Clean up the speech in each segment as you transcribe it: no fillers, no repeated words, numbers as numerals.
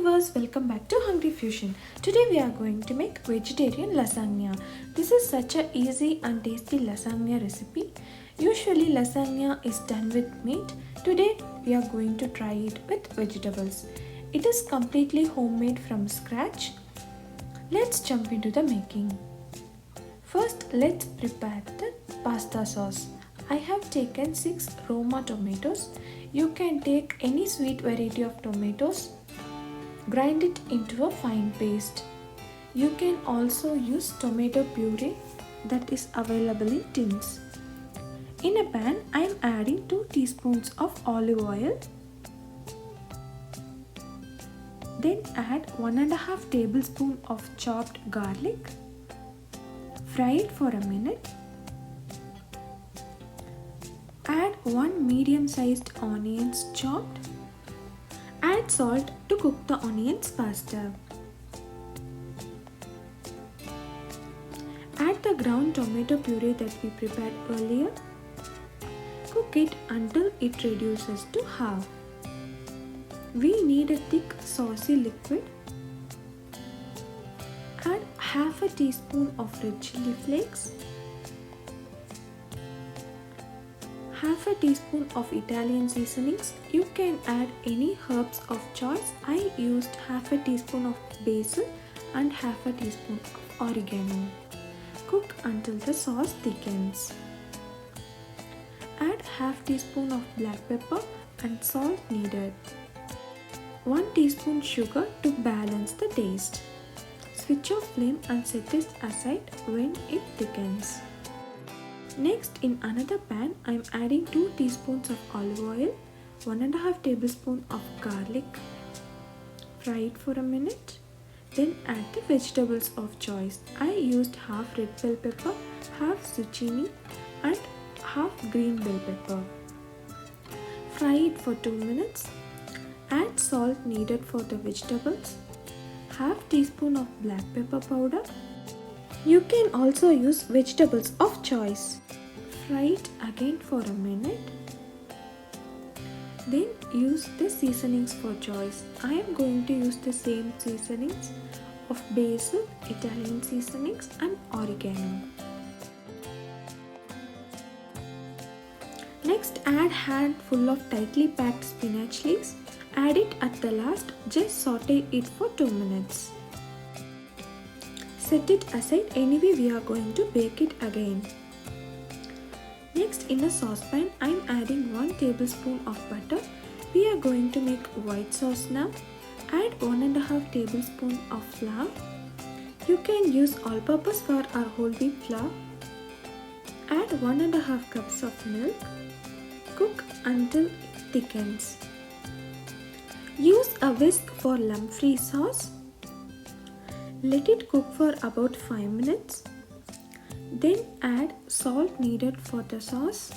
viewers, welcome back to Hungry Fusion. Today we are going to make vegetarian lasagna. This is such a easy and tasty lasagna recipe. Usually lasagna is done with meat. Today we are going to try it with vegetables. It is completely homemade from scratch. Let's jump into the making. First let's prepare the pasta sauce. I have taken 6 Roma tomatoes. You can take any sweet variety of tomatoes. Grind it into a fine paste. You can also use tomato puree that is available in tins. In a pan, I am adding 2 teaspoons of olive oil. Then add 1.5 tablespoons of chopped garlic. Fry it for a minute. Add 1 medium-sized onions chopped. Add salt to cook the onions faster. Add the ground tomato puree that we prepared earlier. Cook it until it reduces to half. We need a thick saucy liquid. Add half a teaspoon of red chili flakes. Half a teaspoon of Italian seasonings. You can add any herbs of choice. I used half a teaspoon of basil and half a teaspoon of oregano. Cook until the sauce thickens. Add half teaspoon of black pepper and salt needed. 1 teaspoon sugar to balance the taste. Switch off flame and set this aside when it thickens. Next, in another pan, I am adding 2 teaspoons of olive oil, 1.5 tablespoons of garlic. Fry it for a minute. Then add the vegetables of choice. I used half red bell pepper, half zucchini and half green bell pepper. Fry it for 2 minutes. Add salt needed for the vegetables. Half teaspoon of black pepper powder. You can also use vegetables of choice. Fry it again for a minute. Then use the seasonings for choice. I am going to use the same seasonings of basil, Italian seasonings and oregano. Next, add handful of tightly packed spinach leaves. Add it at the last. Just saute it for 2 minutes. Set it aside. Anyway, we are going to bake it again. Next, in a saucepan, I am adding 1 tablespoon of butter. We are going to make white sauce now. Add 1.5 tablespoon of flour. You can use all-purpose flour or whole wheat flour. Add 1.5 cups of milk. Cook until it thickens. Use a whisk for lump-free sauce. Let it cook for about 5 minutes. Then add salt needed for the sauce.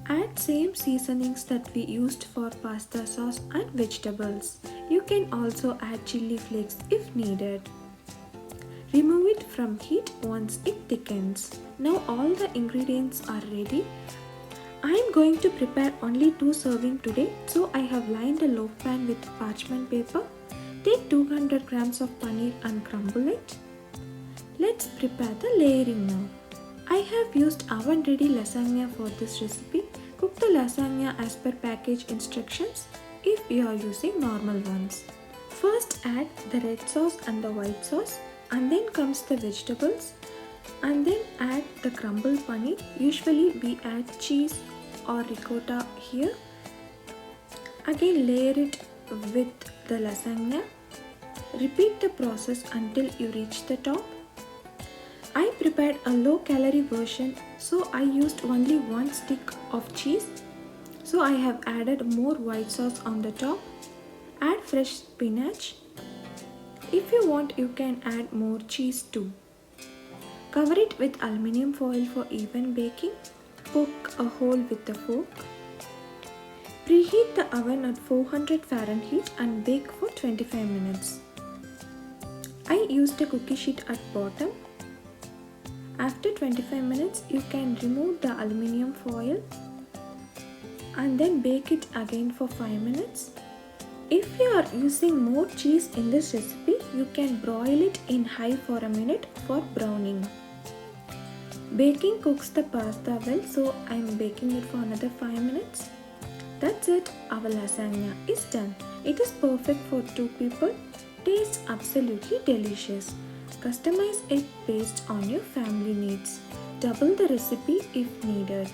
Add same seasonings that we used for pasta sauce and vegetables. You can also add chili flakes if needed. Remove it from heat once it thickens. Now all the ingredients are ready. I am going to prepare only 2 servings today, so I have lined a loaf pan with parchment paper. Take 200 grams of paneer and crumble it. Let's prepare the layering now. I have used oven ready lasagna for this recipe. Cook the lasagna as per package instructions if you are using normal ones. First add the red sauce and the white sauce, and then comes the vegetables, and then add the crumbled paneer. Usually we add cheese or ricotta here. Again layer it with the lasagna. Repeat the process until you reach the top. I prepared a low calorie version, so I used only 1 stick of cheese. So I have added more white sauce on the top. Add fresh spinach. If you want, you can add more cheese too. Cover it with aluminium foil for even baking. Poke a hole with a fork. Preheat the oven at 400 Fahrenheit and bake for 25 minutes. I used a cookie sheet at bottom. After 25 minutes, you can remove the aluminium foil and then bake it again for 5 minutes. If you are using more cheese in this recipe, you can broil it in high for a minute for browning. Baking cooks the pasta well, so I am baking it for another 5 minutes. That's it, our lasagna is done. It is perfect for 2 people. Tastes absolutely delicious. Customize it based on your family needs. Double the recipe if needed.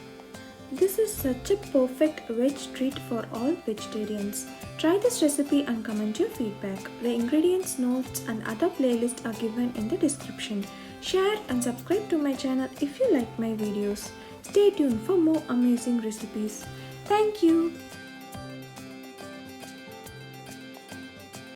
This is such a perfect veg treat for all vegetarians. Try this recipe and comment your feedback. The ingredients, notes and other playlists are given in the description. Share and subscribe to my channel if you like my videos. Stay tuned for more amazing recipes. Thank you.